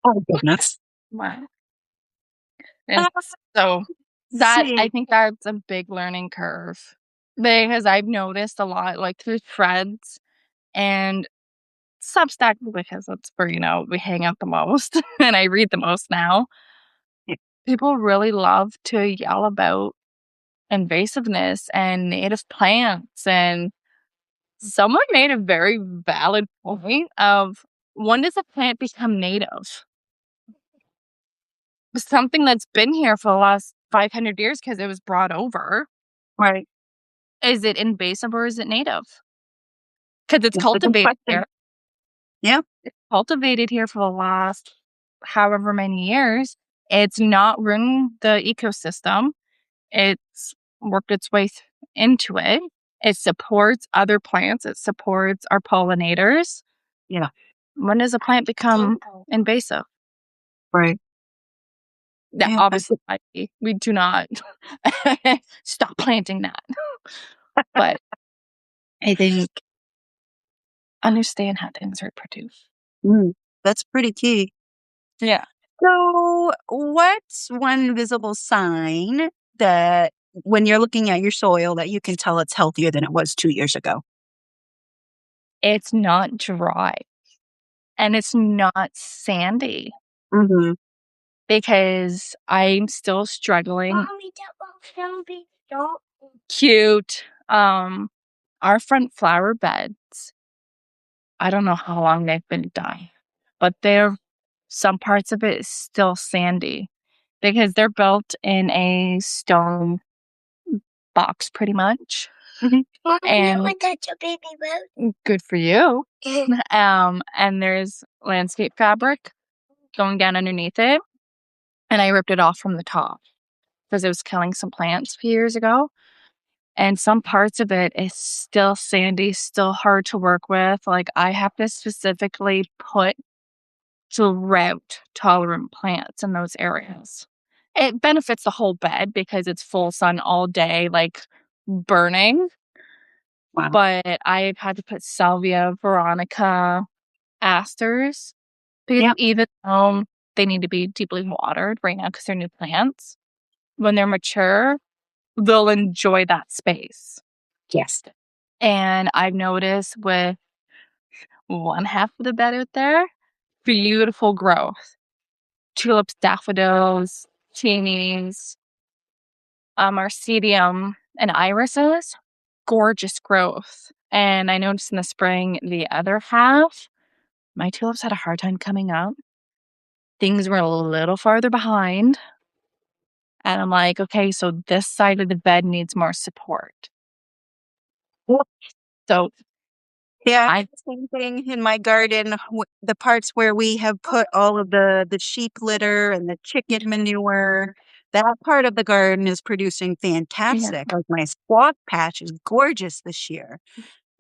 Oh, goodness. Wow. And so I See. think that's a big learning curve because I've noticed a lot, like through threads and Substack because that's where, we hang out the most and I read the most now. Yeah. People really love to yell about invasiveness and native plants. And someone made a very valid point of when does a plant become native? Something that's been here for the last 500 years because it was brought over. Right. Is it invasive or is it native? Because it's That's a good cultivated question. here. Yeah. It's cultivated here for the last however many years. It's not ruined the ecosystem. It's worked its way into it. It supports other plants. It supports our pollinators. Yeah. When does a plant become invasive? Right. Yeah, Yeah, that's obviously, we do not stop planting that. But I think understand how things reproduce. that's pretty key. Yeah. So, what's one visible sign that when you're looking at your soil that you can tell it's healthier than it was 2 years ago? It's not dry and it's not sandy Mhm. because I'm still struggling. Mommy, that one's gonna be dark. Cute. Our front flower beds, I don't know how long they've been done, but some parts of it is still sandy because they're built in a stone box pretty much. Mhm. Mommy, And that that's a baby boat. good for you. And there's landscape fabric going down underneath it. And I ripped it off from the top because it was killing some plants a few years ago. And some parts of it is still sandy, still hard to work with. Like I have to specifically put drought tolerant plants in those areas. It benefits the whole bed because it's full sun all day, like burning. Wow. But I've had to put salvia, veronica, asters because Yeah. even though they need to be deeply watered right now because they're new plants, when they're mature, they'll enjoy that space. Yes. And I've noticed with one half of the bed out there, beautiful growth. Tulips, daffodils, peonies, arcedium, and irises. Gorgeous growth. And I noticed in the spring, the other half, my tulips had a hard time coming up. Things were a little farther behind. And I'm like, okay, so this side of the bed needs more support. Well, So yeah, I, same thing in my garden. The parts where we have put all of the sheep litter and the chicken manure, that part of the garden is producing yeah, fantastic. Like my squash patch is gorgeous this year.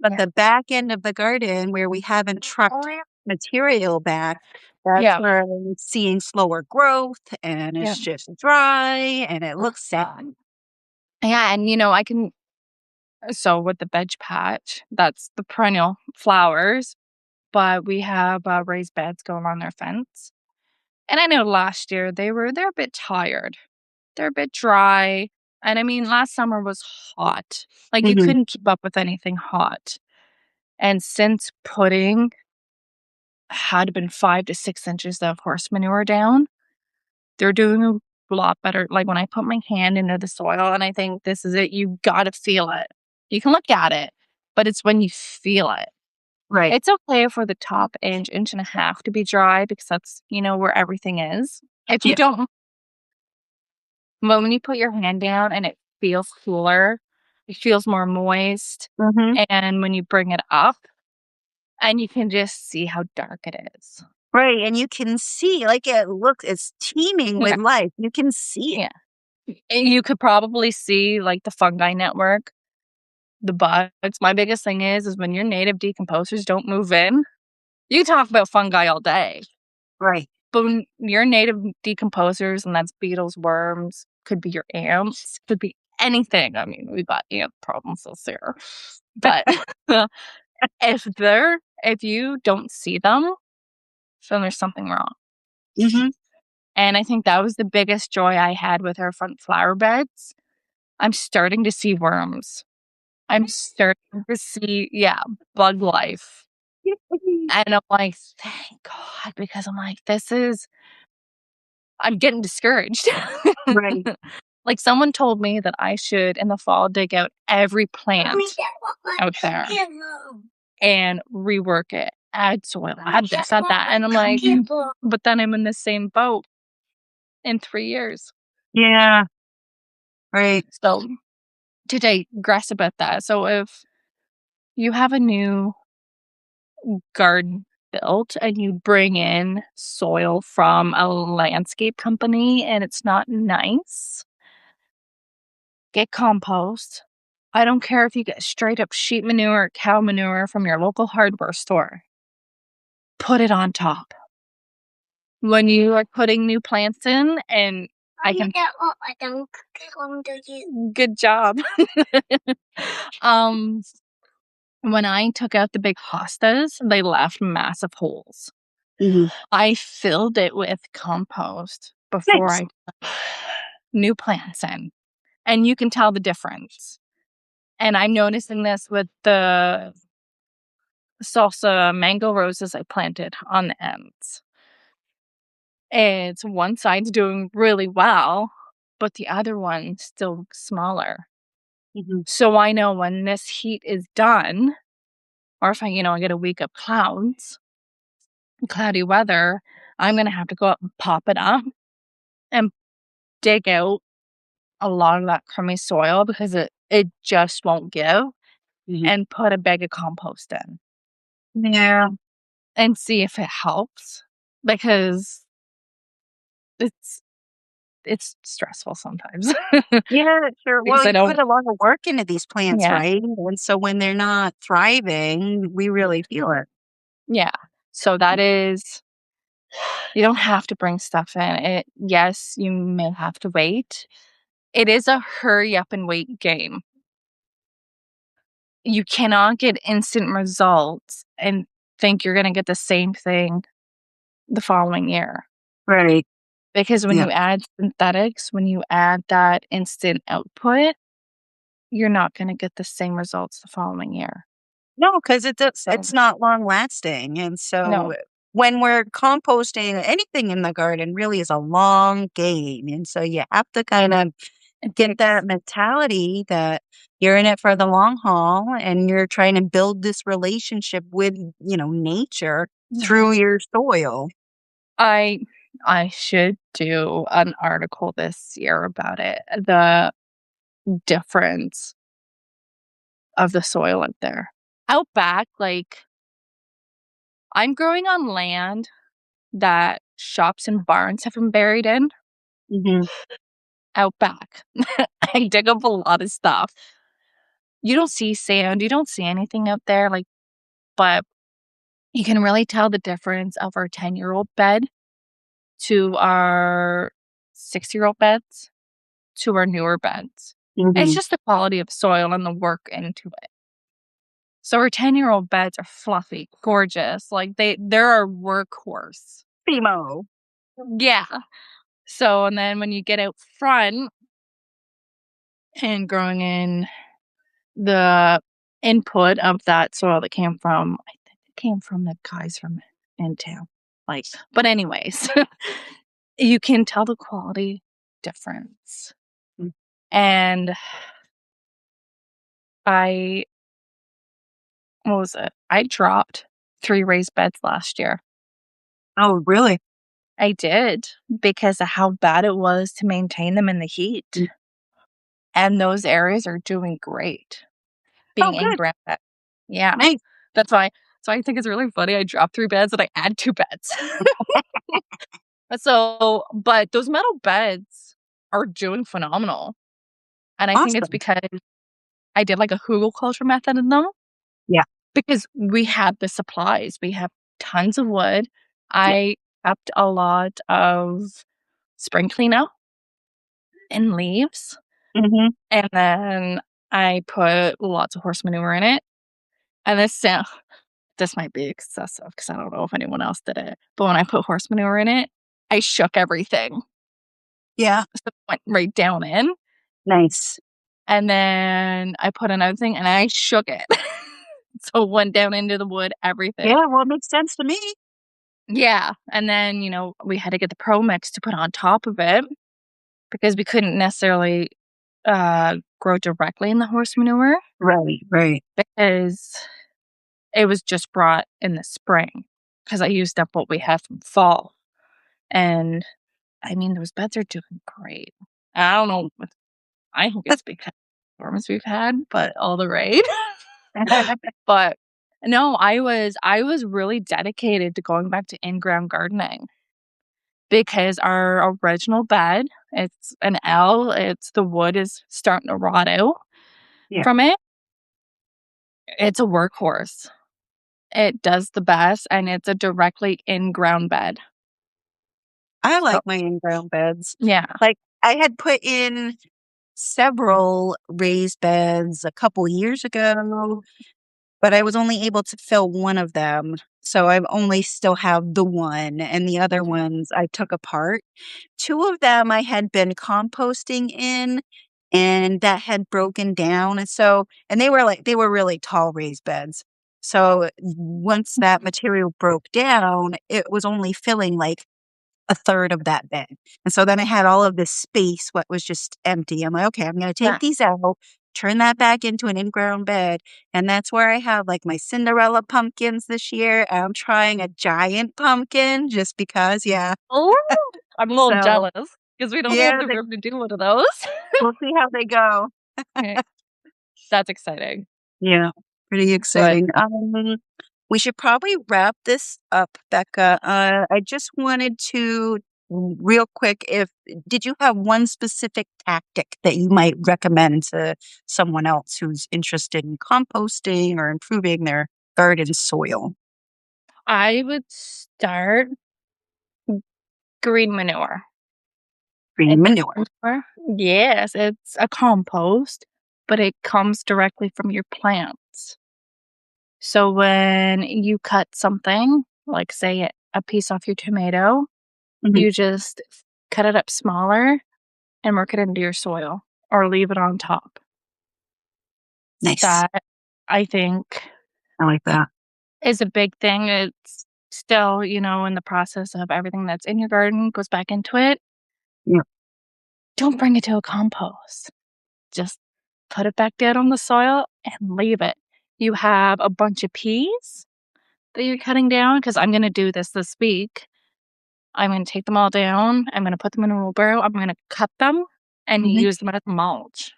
But yeah, the back end of the garden where we haven't trucked material back, that's yeah, where I'm seeing slower growth and yeah. it's just dry and it looks sad. Yeah, and I can, so with the veg patch, that's the perennial flowers, but we have raised beds go along their fence. And I know last year they're a bit tired. They're a bit dry. And I mean, last summer was hot. Like you Mhm. couldn't keep up with anything hot. And since putting had been 5 to 6 inches of horse manure down, they're doing a lot better. Like when I put my hand into the soil and I think this is it, you gotta feel it. You can look at it, but it's when you feel it. Right. It's okay for the top inch, inch and a half to be dry because that's, where everything is. If you Yeah. don't, but when you put your hand down and it feels cooler, it feels more moist. Mhm. And when you bring it up, and you can just see how dark it is. Right, and you can see, like, it's teeming with Yeah. life. You can see it. Yeah. And you could probably see like the fungi network, the bugs. My biggest thing is when your native decomposers don't move in, you talk about fungi all day. Right. But when your native decomposers, and that's beetles, worms, could be your ants, could be anything. I mean, we've got ant problems this year. But if you don't see them, then there's something wrong. Mhm. And I think that was the biggest joy I had with our front flower beds. I'm starting to see worms. I'm starting to see, bug life. And I'm like, thank God, because I'm like, I'm getting discouraged. Right. Like someone told me that I should in the fall dig out every plant Mommy, that one out there yellow. and rework it, add soil, Mommy, add this, add that. And I'm like, yellow. but then I'm in the same boat in 3 years. Yeah. Right. So to digress about that. So if you have a new garden built and you bring in soil from a landscape company and it's not nice, get compost. I don't care if you get straight up sheep manure or cow manure from your local hardware store. Put it on top. When you are putting new plants in, and I Mommy, can, that one I don't get under you. good job. um, when I took out the big hostas, they left massive holes. Mhm. I filled it with compost before Nice. I put new plants in. and you can tell the difference. And I'm noticing this with the salsa mango roses I planted on the ends. It's one side's doing really well, but the other one still looks smaller. Mhm. So I know when this heat is done, or if I get a week of cloudy weather, I'm gonna have to go up and pop it up and dig out a lot of that crummy soil because it just won't give, Mhm. and put a bag of compost in Yeah. and see if it helps because it's it's stressful sometimes. Yeah, sure. Well, Because I you put don't a lot of work into these plants, Yeah, right? And so when they're not thriving, we really feel it. yeah. So that is you don't have to bring stuff in. Yes, you may have to wait. It is a hurry up and wait game. You cannot get instant results and think you're gonna get the same thing the following year. Right. Because when Yeah. you add synthetics, when you add that instant output, you're not gonna get the same results the following year. No, 'cause So it's not long lasting, and so no. when we're composting, anything in the garden really is a long game, and so you have to kind of It get takes that mentality that you're in it for the long haul and you're trying to build this relationship with, nature Yeah. through your soil. I I should do an article this year about it, the difference of the soil out there. Out back, like, I'm growing on land that shops and barns have been buried in. Mhm. Out back. I dig up a lot of stuff. You don't see sand, you don't see anything out there, like, but you can really tell the difference of our 10-year-old bed to our 6-year-old beds to our newer beds. And it's Mhm. just the quality of soil and the work into it. So our 10-year-old beds are fluffy, gorgeous, like, they're our workhorse. Primo. Yeah. So, and then when you get out front and growing in the input of that soil that came from I think it came from the guys from in town, like, but anyways, you can tell the quality difference. Mm. And I what was it? I dropped 3 raised beds last year. Oh, really? I did, because of how bad it was to maintain them in the heat, Mm. and those areas are doing great Oh, being in good. ground. Yeah. Nice. That's why I think it's really funny I dropped 3 beds and I add 2 beds. So but those metal beds are doing phenomenal, and I think it's Awesome. because I did, like, a hugelkultur method in them, Yeah. because we had the supplies, we have tons of wood. Yeah. I kept a lot of spring cleanup and leaves, Mhm. and then I put lots of horse manure in it, and this might be excessive because I don't know if anyone else did it, but when I put horse manure in it, I shook everything. Yeah. So it went right down in, Nice. and then I put another thing and I shook it. So it went down into the wood, everything. Yeah, well, it makes sense to me. Yeah, and then, we had to get the ProMix to put on top of it because we couldn't necessarily, grow directly in the horse manure Right, right. because it was just brought in the spring because I used up what we had from fall, and, I mean, those beds are doing great. I don't know if I think it's because of the storms we've had, but all the rain. But, no, I was really dedicated to going back to in-ground gardening because our original bed, it's an L, the wood is starting to rot out Yeah. from it. It's a workhorse. It does the best, and it's a directly in-ground bed. I So like my in-ground beds. yeah. Like, I had put in several raised beds a couple years ago, but I was only able to fill one of them. So I only still have the one, and the other ones I took apart. Two of them I had been composting in, and that had broken down. And they were really tall raised beds. So once that material broke down, it was only filling like a third of that bed. And so then I had all of this space, what was just empty. I'm like, okay, I'm going to Yeah. take these out, turn that back into an in-ground bed. And that's where I have like my Cinderella pumpkins this year. I'm trying a giant pumpkin just because, yeah. Oh, I'm a little So, jealous because we don't have yeah, the room to do one of those. we'll see how they go. Okay, that's exciting. Yeah, pretty Good. exciting. We should probably wrap this up, Becca. I just wanted to real quick, did you have one specific tactic that you might recommend to someone else who's interested in composting or improving their garden soil? I would start green manure. Green It's manure. manure. Yes, it's a compost, but it comes directly from your plants. So when you cut something, like say a piece off your tomato, Mhm. you just cut it up smaller and work it into your soil or leave it on top. Nice. That I think I like that. is a big thing. It's still, in the process of everything that's in your garden goes back into it. Yeah. Don't bring it to a compost. Just put it back down on the soil and leave it. You have a bunch of peas that you're cutting down because I'm going to do this week. I'm going to take them all down. I'm going to put them in a wheelbarrow. I'm going to cut them and Mhm. use them as mulch.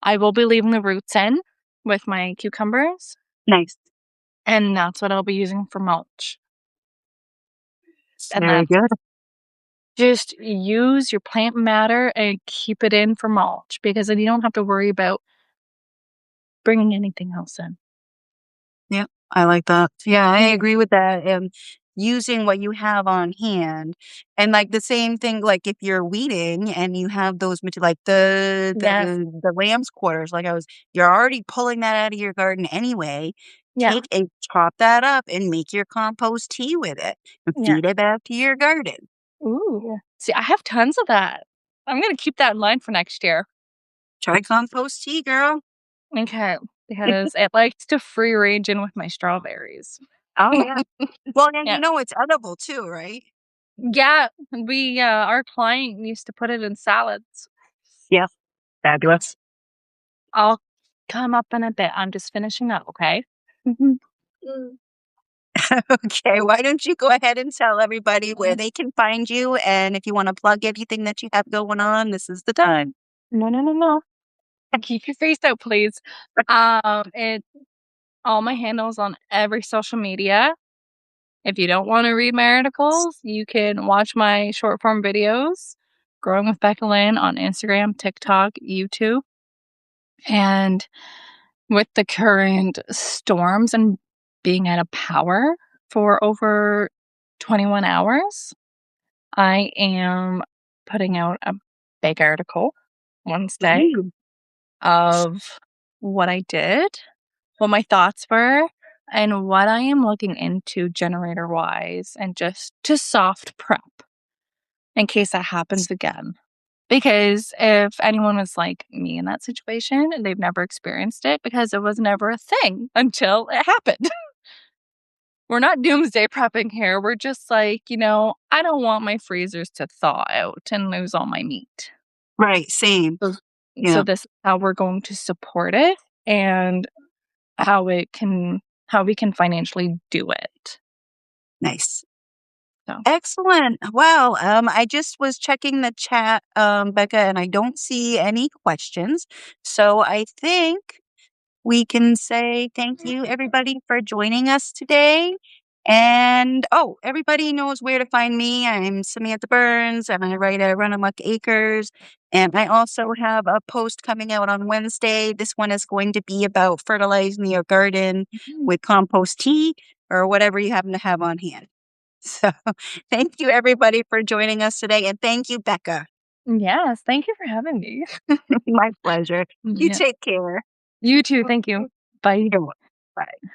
I will be leaving the roots in with my cucumbers, Nice. and that's what I'll be using for mulch. And Very that's good. just use your plant matter and keep it in for mulch because then you don't have to worry about bringing anything else in. Yeah, I like that. Yeah, I Yeah. agree with that. Using what you have on hand, and like the same thing, like if you're weeding and you have those like Yes. the lamb's quarters, you're already pulling that out of your garden anyway. Yeah. Take and chop that up and make your compost tea with it and Yeah. feed it back to your garden. Ooh. See, I have tons of that. I'm going to keep that in mind for next year. Try compost tea, girl. Okay. Because it likes to free range in with my strawberries. Oh yeah. Well, and Yeah. it's edible too, right? Yeah. Our client used to put it in salads. Yeah, fabulous. I'll come up in a bit. I'm just finishing up, okay? Mm. Okay, why don't you go ahead and tell everybody where they can find you, and if you want to plug anything that you have going on, this is the time. No. Keep your face out, please. It all my handles on every social media. If you don't want to read my articles, you can watch my short form videos. Growing with Becca Lynn on Instagram, TikTok, YouTube. And with the current storms and being out of power for over 21 hours, I am putting out a big article Wednesday Ooh, of what I did, what my thoughts were, and what I am looking into generator wise and just to soft prep in case that happens again. Because if anyone was like me in that situation and they've never experienced it because it was never a thing until it happened. We're not doomsday prepping here. We're just like, I don't want my freezers to thaw out and lose all my meat. right, same. So, Yeah, so this is how we're going to support it and how we can financially do it. nice. So Excellent. Well, I just was checking the chat, Becca, and I don't see any questions. So I think we can say thank you, everybody, for joining us today. And everybody knows where to find me. I'm Samantha Burns, and I write at Runamuk Acres. And I also have a post coming out on Wednesday. This one is going to be about fertilizing your garden with compost tea or whatever you happen to have on hand. So thank you, everybody, for joining us today. And thank you, Becca. yes, thank you for having me. My pleasure. You Yeah. take care. You too. Thank you. Bye. You're welcome. Bye.